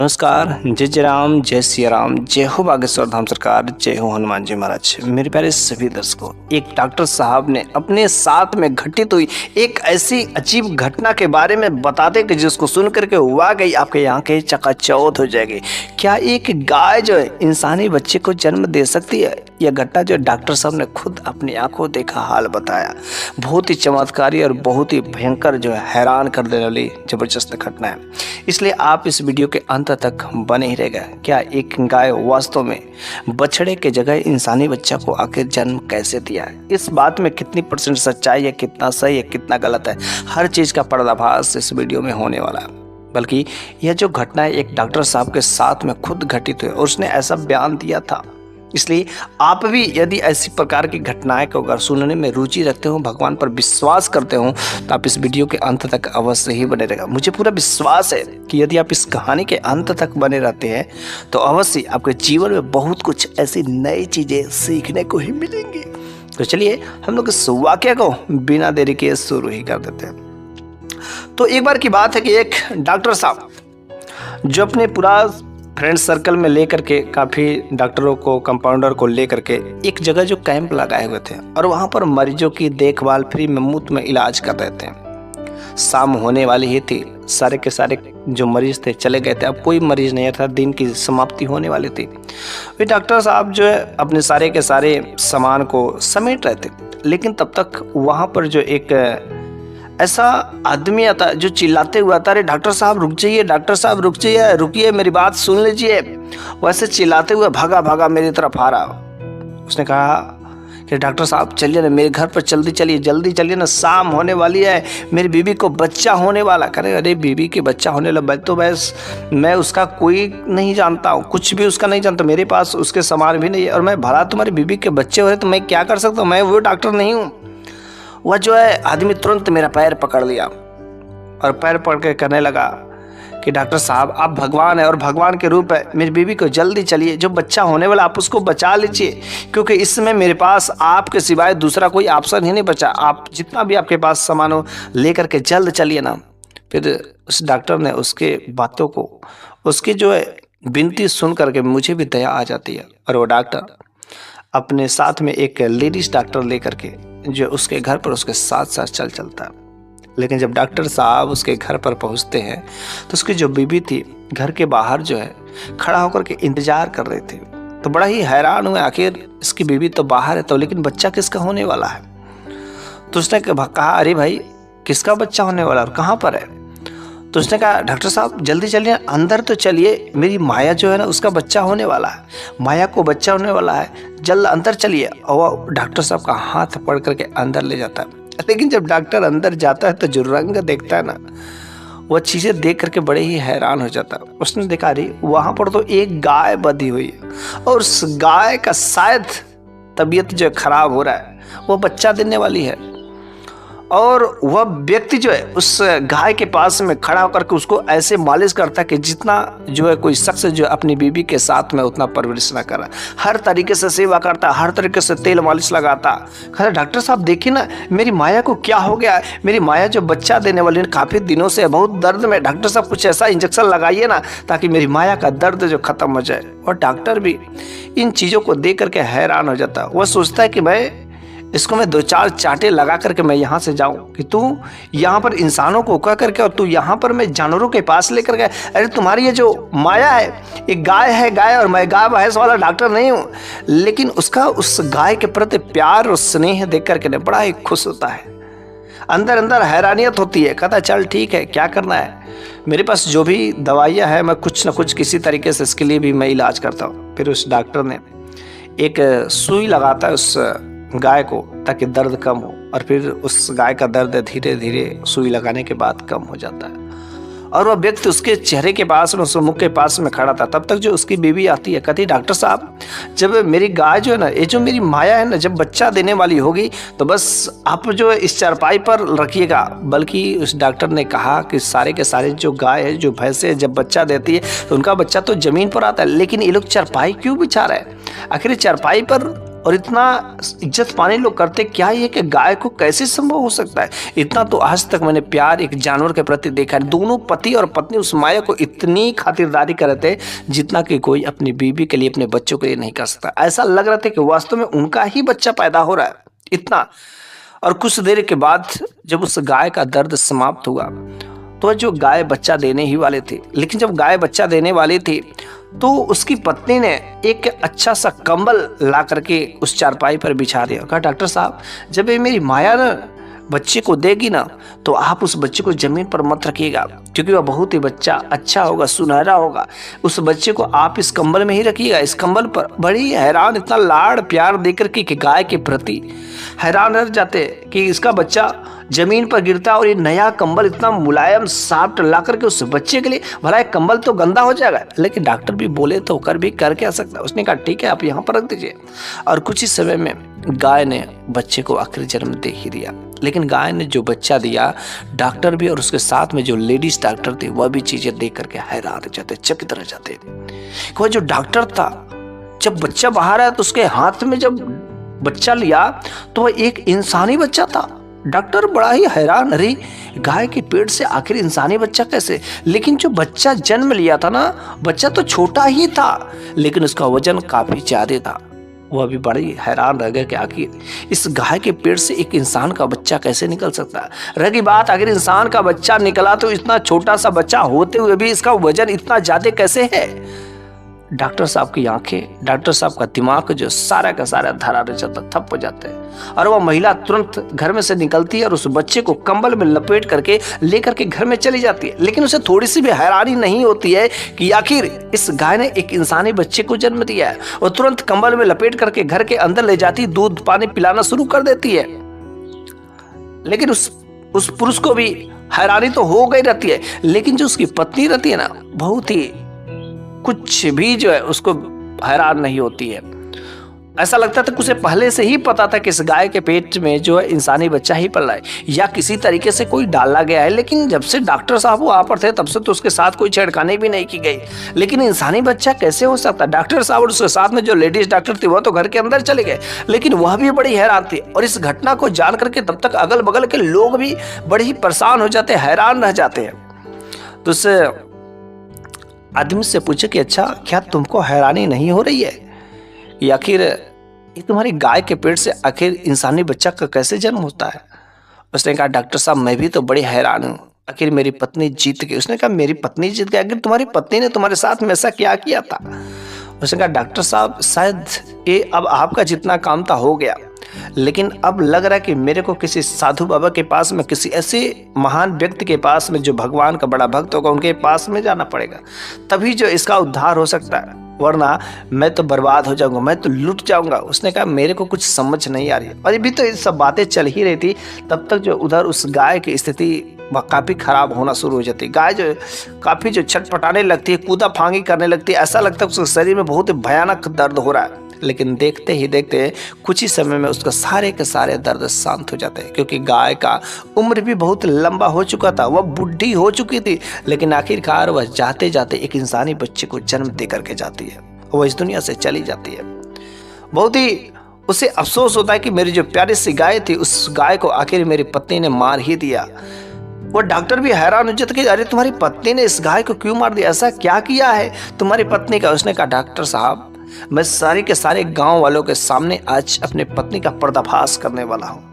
नमस्कार। जय जय राम, जय सिया राम, जय हो बागेश्वर धाम सरकार, जय हो हनुमान जी महाराज। मेरे प्यारे सभी दर्शकों, एक डॉक्टर साहब ने अपने साथ में घटित हुई एक ऐसी अजीब घटना के बारे में बताते कि जिसको सुन करके हुआ गई आपके आंखें चकाचौंध हो जाएगी। क्या एक गाय जो है इंसानी बच्चे को जन्म दे सकती है? यह घटना जो डॉक्टर साहब ने खुद अपनी आंखों देखा हाल बताया। बहुत ही चमत्कारी और बहुत ही भयंकर जो है हैरान कर देने वाली जबरदस्त घटना है। इसलिए आप इस वीडियो के अंत तक बने ही रहेगा। क्या एक गाय वास्तव में बछड़े के जगह इंसानी बच्चा को आखिर जन्म कैसे दिया है? इस बात में कितनी % सच्चाई है, कितना सही है, कितना गलत है, हर चीज़ का पर्दाफाश इस वीडियो में होने वाला है। बल्कि यह जो घटना है एक डॉक्टर साहब के साथ में खुद घटित हुई और उसने ऐसा बयान दिया था। इसलिए आप भी यदि ऐसी प्रकार की घटनाएं को अगर सुनने में रुचि रखते हो, भगवान पर विश्वास करते हो, तो आप इस वीडियो के अंत तक अवश्य ही बने रहेगा। मुझे पूरा विश्वास है कि यदि आप इस कहानी के अंत तक बने रहते हैं तो अवश्य आपके जीवन में बहुत कुछ ऐसी नई चीज़ें सीखने को ही मिलेंगी। तो चलिए हम लोग इस वाक्य को बिना देरी के शुरू ही कर देते हैं। तो एक बार की बात है कि एक डॉक्टर साहब जो अपने पूरा फ्रेंड सर्कल में लेकर के काफ़ी डॉक्टरों को, कंपाउंडर को लेकर के एक जगह जो कैंप लगाए हुए थे और वहाँ पर मरीजों की देखभाल फ्री में मुफ्त में इलाज कर रहे थे। शाम होने वाली ही थी, सारे के सारे जो मरीज थे चले गए थे, अब कोई मरीज नहीं था, दिन की समाप्ति होने वाली थी। वे डॉक्टर साहब जो है अपने सारे के सारे सामान को समेट रहे थे, लेकिन तब तक वहाँ पर जो एक ऐसा आदमी आता जो चिल्लाते हुए आता, अरे डॉक्टर साहब रुक जाइए, डॉक्टर साहब रुक जाइए, रुकिए, मेरी बात सुन लीजिए। वैसे चिल्लाते हुए भागा भागा मेरी तरफ आ रहा। उसने कहा कि डॉक्टर साहब चलिए ना, मेरे घर पर जल्दी चलिए, जल्दी चलिए ना, शाम होने वाली है, मेरी बीवी को बच्चा होने वाला। करे अरे बीवी के बच्चा होने वाला, तो मैं उसका कोई नहीं जानता हूँ, कुछ भी उसका नहीं जानता, मेरे पास उसके सामान भी नहीं है, और मैं भला तुम्हारी बीवी के बच्चे हो रहे तो मैं क्या कर सकता हूँ, मैं वो डॉक्टर नहीं हूँ। वह जो है आदमी तुरंत मेरा पैर पकड़ लिया और पैर पकड़ के कहने लगा कि डॉक्टर साहब आप भगवान है और भगवान के रूप है, मेरी बीवी को जल्दी चलिए, जो बच्चा होने वाला आप उसको बचा लीजिए, क्योंकि इस समय मेरे पास आपके सिवाय दूसरा कोई ऑप्शन ही नहीं बचा। आप जितना भी आपके पास सामान हो लेकर के जल्द चलिए ना। फिर उस डॉक्टर ने उसके बातों को, उसकी जो है विनती सुन करके मुझे भी दया आ जाती है और वो डॉक्टर अपने साथ में एक लेडीज डॉक्टर लेकर के जो उसके घर पर उसके साथ साथ चलता है। लेकिन जब डॉक्टर साहब उसके घर पर पहुंचते हैं तो उसकी जो बीवी थी घर के बाहर जो है खड़ा होकर के इंतजार कर रही थी। तो बड़ा ही हैरान हुए, आखिर इसकी बीवी तो बाहर है तो लेकिन बच्चा किसका होने वाला है? तो उसने कहा अरे भाई किसका बच्चा होने वाला और कहाँ पर है? तो उसने कहा डॉक्टर साहब जल्दी चलिए, अंदर तो चलिए, मेरी माया जो है ना उसका बच्चा होने वाला है, माया को बच्चा होने वाला है, जल्द अंदर चलिए। और वो डॉक्टर साहब का हाथ पकड़ करके अंदर ले जाता है। लेकिन जब डॉक्टर अंदर जाता है तो जो रंग देखता है ना, वह चीज़ें देख करके बड़े ही हैरान हो जाता है। उसने देखा अरे वहाँ पर तो एक गाय बंधी हुई है और उस गाय का शायद तबीयत जो खराब हो रहा है, वो बच्चा देने वाली है। और वह व्यक्ति जो है उस गाय के पास में खड़ा होकर के उसको ऐसे मालिश करता है कि जितना जो है कोई शख्स जो अपनी बीवी के साथ में उतना परवरिश ना करा। हर तरीके से सेवा करता, हर तरीके से तेल मालिश लगाता। कहता डॉक्टर साहब देखिए ना मेरी माया को क्या हो गया, मेरी माया जो बच्चा देने वाली है काफ़ी दिनों से बहुत दर्द में, डॉक्टर साहब कुछ ऐसा इंजेक्शन लगाइए ना ताकि मेरी माया का दर्द जो खत्म हो जाए। और डॉक्टर भी इन चीज़ों को देख करके हैरान हो जाता है। वह सोचता है कि मैं इसको मैं 2-4 चांटे लगा करके मैं यहाँ से जाऊँ कि तू यहाँ पर इंसानों को कह करके और तू यहाँ पर मैं जानवरों के पास लेकर गया। अरे तुम्हारी ये जो माया है एक गाय है, गाय, और मैं गाय भैंस वाला डॉक्टर नहीं हूँ। लेकिन उसका उस गाय के प्रति प्यार और स्नेह देख करके ना बड़ा ही खुश होता है, अंदर अंदर हैरानियत होती है। कहता चल ठीक है, क्या करना है, मेरे पास जो भी दवाइयाँ हैं मैं कुछ ना कुछ किसी तरीके से इसके लिए भी मैं इलाज करता हूँ। फिर उस डॉक्टर ने एक सुई लगाता है उस गाय को ताकि दर्द कम हो, और फिर उस गाय का दर्द धीरे धीरे सुई लगाने के बाद कम हो जाता है। और वह व्यक्ति उसके चेहरे के पास में, उसके मुख के पास में खड़ा था। तब तक जो उसकी बीवी आती है, कहती डॉक्टर साहब जब मेरी गाय जो है ना, ये जो मेरी माया है ना, जब बच्चा देने वाली होगी तो बस आप जो इस चारपाई पर रखिएगा। बल्कि उस डॉक्टर ने कहा कि सारे के सारे जो गाय है, जो भैंसे जब बच्चा देती है तो उनका बच्चा तो ज़मीन पर आता है, लेकिन ये लोग चारपाई क्यों बिछा रहे हैं? आखिर चारपाई पर और इतना इज्जत पाने लोग करते क्या ये कि गाय को कैसे संभव हो सकता है? इतना तो आज तक मैंने प्यार एक जानवर के प्रति देखा है। दोनों पति और पत्नी उस माया को इतनी खातिरदारी करते हैं जितना कि कोई अपनी बीवी के लिए, अपने बच्चों के लिए नहीं कर सकता। ऐसा लग रहा था कि वास्तव में उनका ही बच्चा पैदा हो रहा है, इतना। और कुछ देर के बाद जब उस गाय का दर्द समाप्त हुआ तो जो गाय बच्चा देने ही वाले थे, लेकिन जब गाय बच्चा देने वाली थी तो उसकी पत्नी ने एक अच्छा सा कंबल ला करके उस चारपाई पर बिछा दिया। कहा, डॉक्टर साहब, जब ये मेरी माया ना बच्चे को देगी ना तो आप उस बच्चे को जमीन पर मत रखिएगा, क्योंकि वह बहुत ही बच्चा अच्छा होगा, सुनहरा होगा। उस बच्चे को आप इस कंबल में ही रखिएगा, इस कंबल पर। बड़ी हैरान, इतना लाड़ प्यार देकर के गाय के प्रति हैरान रह जाते कि इसका बच्चा जमीन पर गिरता और ये नया कंबल इतना मुलायम सॉफ्ट ला करके उस बच्चे के लिए। भला एक कंबल तो गंदा हो जाएगा, लेकिन डॉक्टर भी बोले तो कर क्या सकता। उसने कहा, ठीक है, आप यहाँ पर रख दीजिए। और कुछ ही समय में गाय ने बच्चे को आखिर जन्म दे ही दिया। लेकिन गाय ने जो बच्चा दिया, डॉक्टर भी और उसके साथ में जो लेडीज डॉक्टर थे वह भी चीजें देख करके हैरान रह जाते, चकित रह जाते। वह जो डॉक्टर था, जब बच्चा बाहर आया तो उसके हाथ में जब बच्चा लिया तो वह एक इंसानी बच्चा था। डॉक्टर बड़ा ही हैरान, अरे गाय के पेट से आखिर इंसानी बच्चा कैसे? लेकिन जो बच्चा जन्म लिया था ना, बच्चा तो छोटा ही था लेकिन उसका वजन काफी ज्यादा था। वह भी बड़ी हैरान रह गया कि आखिर इस गाय के पेट से एक इंसान का बच्चा कैसे निकल सकता है। रही बात, अगर इंसान का बच्चा निकला तो इतना छोटा सा बच्चा होते हुए भी इसका वजन इतना ज्यादा कैसे है? डॉक्टर साहब की आंखें, डॉक्टर साहब का दिमाग जो सारा का सारा धरा रह जाता, थप हो जाता है। और वह महिला तुरंत घर में से निकलती है और उस बच्चे को कंबल में लपेट करके लेकर के घर में चली जाती है। लेकिन उसे थोड़ी सी भी हैरानी नहीं होती है कि आखिर इस गाय ने एक इंसानी बच्चे को जन्म दिया है। और तुरंत कंबल में लपेट करके घर के अंदर ले जाती, दूध पानी पिलाना शुरू कर देती है। लेकिन उस पुरुष को भी हैरानी तो हो गई रहती है, लेकिन जो उसकी पत्नी रहती है ना, बहुत ही कुछ भी जो है उसको हैरान नहीं होती है। ऐसा लगता था कि उसे पहले से ही पता था कि इस गाय के पेट में जो है इंसानी बच्चा ही पल रहा है या किसी तरीके से कोई डाला गया है। लेकिन जब से डॉक्टर साहब वहां पर थे तब से तो उसके साथ कोई छेड़खानी भी नहीं की गई। लेकिन इंसानी बच्चा कैसे हो सकता? डॉक्टर साहब और उसके साथ में जो लेडीज डॉक्टर थी वह तो घर के अंदर चले गए, लेकिन वह भी बड़ी हैरान थी। और इस घटना को जान करके तब तक अगल बगल के लोग भी बड़े ही परेशान हो जाते, हैरान रह जाते हैं। तो उस आदमी से पूछे कि अच्छा, क्या तुमको हैरानी नहीं हो रही है कि आखिर ये तुम्हारी गाय के पेट से आखिर इंसानी बच्चा का कैसे जन्म होता है? उसने कहा, डॉक्टर साहब, मैं भी तो बड़ी हैरान हूँ, आखिर मेरी पत्नी जीत गई। उसने कहा, मेरी पत्नी जीत गई? आखिर तुम्हारी पत्नी ने तुम्हारे साथ में ऐसा क्या किया था? उसने कहा, डॉक्टर साहब, शायद ये अब आपका जितना काम था हो गया, लेकिन अब लग रहा है कि मेरे को किसी साधु बाबा के पास में, किसी ऐसे महान व्यक्ति के पास में जो भगवान का बड़ा भक्त होगा, उनके पास में जाना पड़ेगा, तभी जो इसका उद्धार हो सकता है, वरना मैं तो बर्बाद हो जाऊंगा, मैं तो लुट जाऊंगा। उसने कहा, मेरे को कुछ समझ नहीं आ रही है। और अभी तो ये सब बातें चल ही रही थी, तब तक जो उधर उस गाय की स्थिति काफी खराब होना शुरू हो जाती है। गाय जो काफी जो छटपटाने लगती है, कूदा फांगी करने लगती है, ऐसा लगता है उसके शरीर में बहुत ही भयानक दर्द हो रहा है। लेकिन देखते ही देखते कुछ ही समय में उसका सारे के सारे दर्द शांत हो जाते हैं, क्योंकि गाय का उम्र भी बहुत लंबा हो चुका था, वह बुढ़ी हो चुकी थी। लेकिन आखिरकार वह जाते जाते एक इंसानी बच्चे को जन्म दे करके जाती है, वह इस दुनिया से चली जाती है। बहुत ही उसे अफसोस होता है कि मेरी जो प्यारी सी गाय थी, उस गाय को आखिर मेरी पत्नी ने मार ही दिया। वो डॉक्टर भी हैरान हो जाता कि अरे तुम्हारी पत्नी ने इस गाय को क्यों मार दिया, ऐसा क्या किया है तुम्हारी पत्नी का? उसने कहा, डॉक्टर साहब, मैं सारे के सारे गांव वालों के सामने आज अपने पत्नी का पर्दाफाश करने वाला हूँ।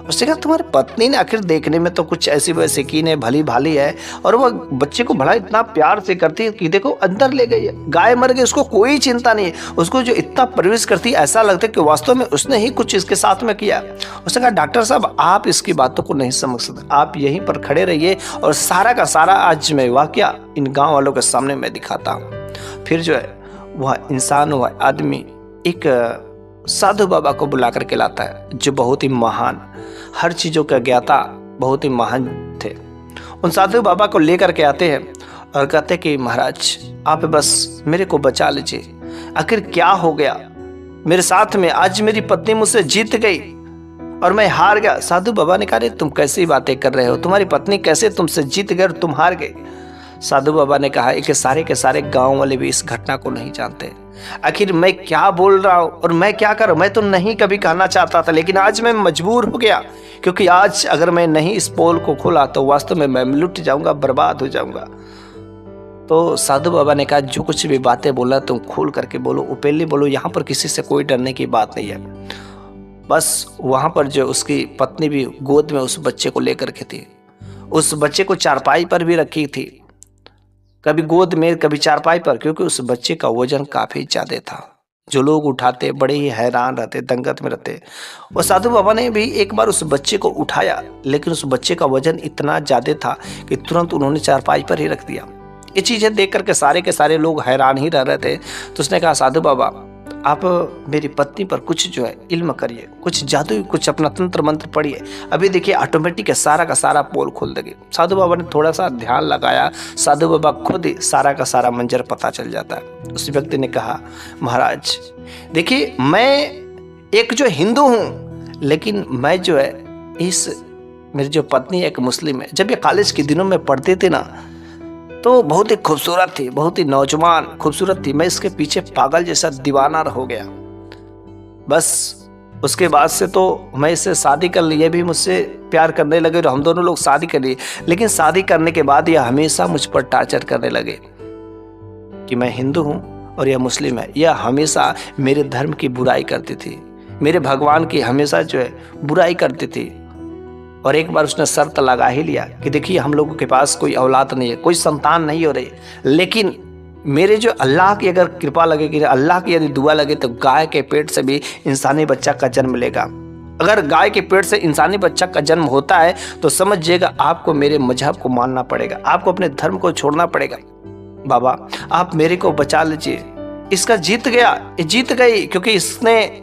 उसने कहा, तुम्हारी पत्नी ने आखिर देखने में तो कुछ ऐसी वैसी की ने, भली भाली है, और वह बच्चे को बड़ा इतना प्यार से करती है कि देखो अंदर ले गई है, गाय मर गई, उसको कोई चिंता नहीं है। उसको जो इतना परवरिश करती है, ऐसा लगता है कि वास्तव में उसने ही कुछ इसके साथ में किया। उसने कहा, डॉक्टर साहब, आप इसकी बातों को नहीं समझ सकते, आप यहीं पर खड़े रहिए और सारा का सारा आज मैं वाकया इन गाँव वालों के सामने मैं दिखाता हूँ। फिर जो है वह इंसान, वह आदमी एक साधु बाबा को बुला करके लाता है, जो बहुत ही महान, हर चीज़ों का ज्ञाता, बहुत ही महान थे। उन साधु बाबा को लेकर के आते हैं और कहते हैं कि महाराज, आप बस मेरे को बचा लीजिए, आखिर क्या हो गया मेरे साथ में? आज मेरी पत्नी मुझसे जीत गई और मैं हार गया। साधु बाबा ने कहा, तुम कैसी बातें कर रहे हो, तुम्हारी पत्नी कैसे तुमसे जीत गई और तुम हार गए? साधु बाबा ने कहा कि सारे के सारे गांव वाले भी इस घटना को नहीं जानते। आखिर मैं क्या बोल रहा हूँ और मैं क्या करूँ? मैं तो नहीं कभी कहना चाहता था, लेकिन आज मैं मजबूर हो गया, क्योंकि आज अगर मैं नहीं इस पोल को खोला तो वास्तव में मैं लुट जाऊंगा, बर्बाद हो जाऊंगा। तो साधु बाबा ने कहा जो कुछ भी बातें बोला तुम खोल करके बोलो, ओपनली बोलो, यहाँ पर किसी से कोई डरने की बात नहीं है। बस वहाँ पर जो उसकी पत्नी भी गोद में उस बच्चे को लेकर के थी, उस बच्चे को चारपाई पर भी रखी थी, कभी गोद में कभी चारपाई पर, क्योंकि उस बच्चे का वजन काफी ज्यादा था। जो लोग उठाते बड़े ही हैरान रहते, दंगत में रहते। और साधु बाबा ने भी एक बार उस बच्चे को उठाया, लेकिन उस बच्चे का वजन इतना ज्यादा था कि तुरंत उन्होंने चारपाई पर ही रख दिया। ये चीजें देख करके सारे के सारे लोग हैरान ही रह रहे थे। तो उसने कहा साधु बाबा आप मेरी पत्नी पर कुछ जो है इल्म करिए, कुछ जादू, कुछ अपना तंत्र मंत्र पढ़िए, अभी देखिए ऑटोमेटिक है सारा का सारा पोल खोल देगी। साधु बाबा ने थोड़ा सा ध्यान लगाया, साधु बाबा खुद ही सारा का सारा मंजर पता चल जाता है। उस व्यक्ति ने कहा महाराज देखिए मैं एक जो हिंदू हूँ, लेकिन मैं जो है इस मेरी जो पत्नी है एक मुस्लिम है। जब ये कॉलेज के दिनों में पढ़ते थे ना तो बहुत ही खूबसूरत थी, बहुत ही नौजवान खूबसूरत थी। मैं इसके पीछे पागल जैसा दीवाना हो गया। बस उसके बाद से तो मैं इससे शादी कर ली, ये भी मुझसे प्यार करने लगे और हम दोनों लोग शादी कर लिए। लेकिन शादी करने के बाद यह हमेशा मुझ पर टार्चर करने लगे कि मैं हिंदू हूँ और यह मुस्लिम है। यह हमेशा मेरे धर्म की बुराई करती थी, मेरे भगवान की हमेशा जो है बुराई करती थी। और एक बार उसने शर्त लगा ही लिया कि देखिए हम लोगों के पास कोई औलाद नहीं है, कोई संतान नहीं हो रही, लेकिन मेरे जो अल्लाह की अगर कृपा लगेगी, अल्लाह की यदि दुआ लगे तो गाय के पेट से भी इंसानी बच्चा का जन्म लेगा। अगर गाय के पेट से इंसानी बच्चा का जन्म होता है तो समझिएगा आपको मेरे मजहब को मानना पड़ेगा, आपको अपने धर्म को छोड़ना पड़ेगा। बाबा आप मेरे को बचा लीजिए। इसका जीत गया, ये जीत गई, क्योंकि इसने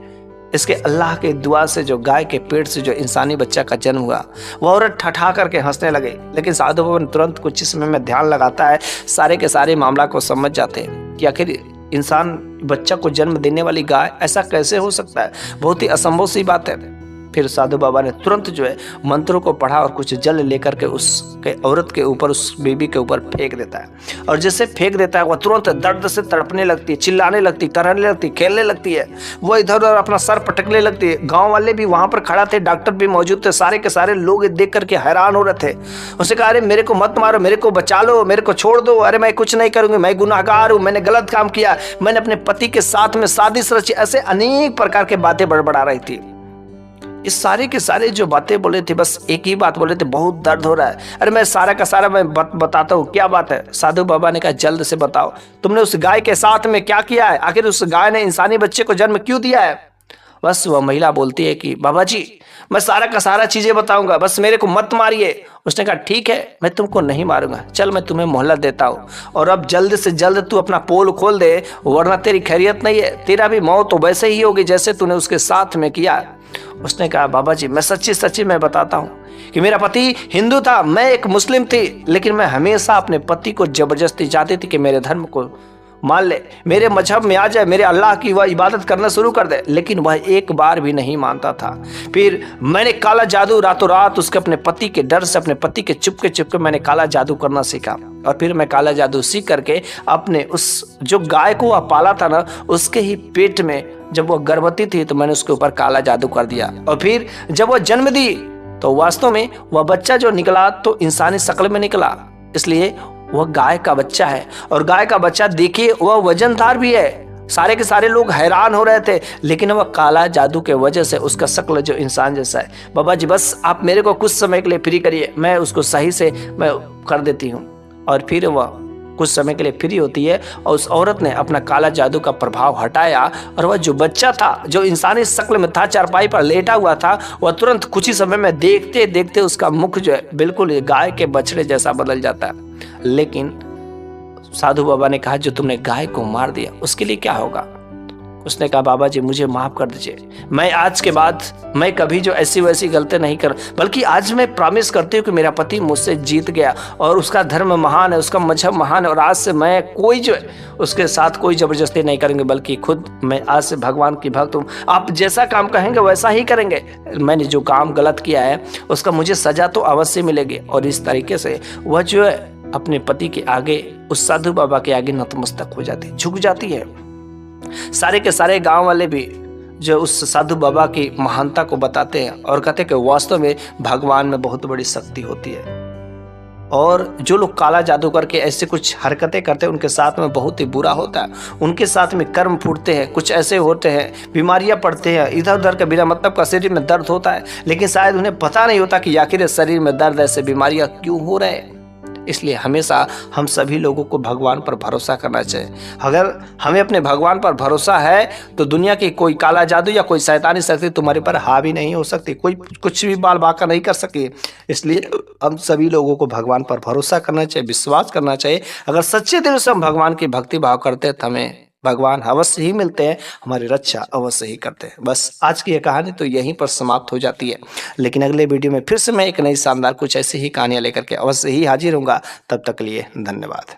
इसके अल्लाह के दुआ से जो गाय के पेट से जो इंसानी बच्चा का जन्म हुआ, वो औरत ठठा करके हंसने लगे। लेकिन साधु बाबा तुरंत कुछ समय में ध्यान लगाता है, सारे के सारे मामला को समझ जाते हैं कि आखिर इंसान बच्चा को जन्म देने वाली गाय, ऐसा कैसे हो सकता है, बहुत ही असंभव सी बात है। फिर साधु बाबा ने तुरंत जो है मंत्रों को पढ़ा और कुछ जल लेकर के उसके औरत के ऊपर, उस बेबी के ऊपर फेंक देता है। और जैसे फेंक देता है वह तुरंत दर्द से तड़पने लगती है, चिल्लाने लगती, करने लगती, खेलने लगती है, वो इधर उधर अपना सर पटकने लगती है। गांव वाले भी वहां पर खड़ा थे, डॉक्टर भी मौजूद थे, सारे के सारे लोग देख करके हैरान हो रहे थे। उसने कहा अरे मेरे को मत मारो, मेरे को बचा लो, मेरे को छोड़ दो, अरे मैं कुछ नहीं करूंगी, मैं गुनाहगार हूँ, मैंने गलत काम किया, मैंने अपने पति के साथ में साजिश रची। ऐसे अनेक प्रकार के बातें बड़बड़ा रही थी। इस सारे के सारे जो बातें बोले थे, बस एक ही बात बोले थे, बहुत दर्द हो रहा है। अरे मैं सारा का सारा मैं बताता हूँ क्या बात है। साधु बाबा ने कहा जल्द से बताओ, तुमने उस गाय के साथ में क्या किया है, आखिर उस गाय ने इंसानी बच्चे को जन्म क्यों दिया है। बस वह महिला बोलती है कि बाबा जी मैं सारा का सारा चीजें बताऊंगा, बस मेरे को मत मारिए। उसने कहा ठीक है मैं तुमको नहीं मारूंगा, चल मैं तुम्हें मोहलत देता हूँ, और अब जल्द से जल्द तू अपना पोल खोल दे, वरना तेरी खैरियत नहीं है, तेरा भी मौत तो वैसे ही होगी जैसे तूने उसके साथ में किया। उसने कहा बाबा जी मैं सच्ची सच्ची मैं बताता हूँ कि मेरा पति हिंदू था, मैं एक मुस्लिम थी, लेकिन मैं हमेशा अपने पति को जबरदस्ती चाहती थी कि मेरे धर्म को मान ले, मेरे मजहब में आ जाए, मेरे अल्लाह की वह इबादत करना शुरू कर दे, लेकिन वह एक बार भी नहीं मानता था। फिर मैंने काला जादू रातों रात उसके अपने पति के डर से, अपने पति के चुपके मैंने काला जादू करना सीखा। और फिर मैं काला जादू सीख करके अपने उस जो गाय को वह पाला था ना, उसके ही पेट में जब वह गर्भवती थी तो मैंने उसके ऊपर काला जादू कर दिया। और फिर जब वह जन्म दी तो वास्तव में वह बच्चा जो निकला तो इंसानी शक्ल में निकला, इसलिए वह गाय का बच्चा है। और गाय का बच्चा देखिए वह वजनदार भी है। सारे के सारे लोग हैरान हो रहे थे, लेकिन वह काला जादू के वजह से उसका शक्ल जो इंसान जैसा है। बाबा जी बस आप मेरे को कुछ समय के लिए फ्री करिए, मैं उसको सही से मैं कर देती हूँ। और फिर वह कुछ समय के लिए फ्री होती है और उस औरत ने अपना काला जादू का प्रभाव हटाया, और वह जो बच्चा था जो इंसानी शक्ल में था, चारपाई पर लेटा हुआ था, वह तुरंत कुछ ही समय में देखते देखते उसका मुख जो है बिल्कुल गाय के बछड़े जैसा बदल जाता है। लेकिन साधु बाबा ने कहा जो तुमने गाय को मार दिया उसके लिए क्या होगा। उसने कहा बाबा जी मुझे माफ कर दीजिए, मैं आज के बाद मैं कभी जो ऐसी वैसी गलती नहीं कर, बल्कि आज मैं प्रॉमिस करती हूँ कि मेरा पति मुझसे जीत गया और उसका धर्म महान है, उसका मजहब महान है, और आज से मैं कोई जो है उसके साथ कोई जबरदस्ती नहीं करेंगे, बल्कि खुद मैं आज से भगवान की भक्त हूँ, आप जैसा काम कहेंगे वैसा ही करेंगे। मैंने जो काम गलत किया है उसका मुझे सजा तो अवश्य मिलेगी। और इस तरीके से वह जो है अपने पति के आगे, उस साधु बाबा के आगे नतमस्तक हो जाती, झुक जाती है। सारे के सारे गांव वाले भी जो उस साधु बाबा की महानता को बताते हैं और कहते हैं कि वास्तव में भगवान में बहुत बड़ी शक्ति होती है, और जो लोग काला जादू करके ऐसे कुछ हरकतें करते हैं उनके साथ में बहुत ही बुरा होता है। उनके साथ में कर्म फूटते हैं, कुछ ऐसे होते हैं, बीमारियां पड़ते हैं, इधर उधर का बिना मतलब का शरीर में दर्द होता है, लेकिन शायद उन्हें पता नहीं होता कि आखिर शरीर में दर्द, ऐसे बीमारियां क्यों हो रहे हैं। इसलिए हमेशा हम सभी लोगों को भगवान पर भरोसा करना चाहिए। अगर हमें अपने भगवान पर भरोसा है तो दुनिया की कोई काला जादू या कोई शैतानी शक्ति तुम्हारे पर हावी नहीं हो सकती, कोई कुछ भी बाल बाका नहीं कर सके। इसलिए हम सभी लोगों को भगवान पर भरोसा करना चाहिए, विश्वास करना चाहिए। अगर सच्चे दिल से हम भगवान की भक्ति भाव करते हैं तो हमें भगवान अवश्य ही मिलते हैं, हमारी रक्षा अवश्य ही करते हैं। बस आज की यह कहानी तो यहीं पर समाप्त हो जाती है, लेकिन अगले वीडियो में फिर से मैं एक नई शानदार कुछ ऐसी ही कहानियां लेकर के अवश्य ही हाजिर होऊंगा। तब तक के लिए धन्यवाद।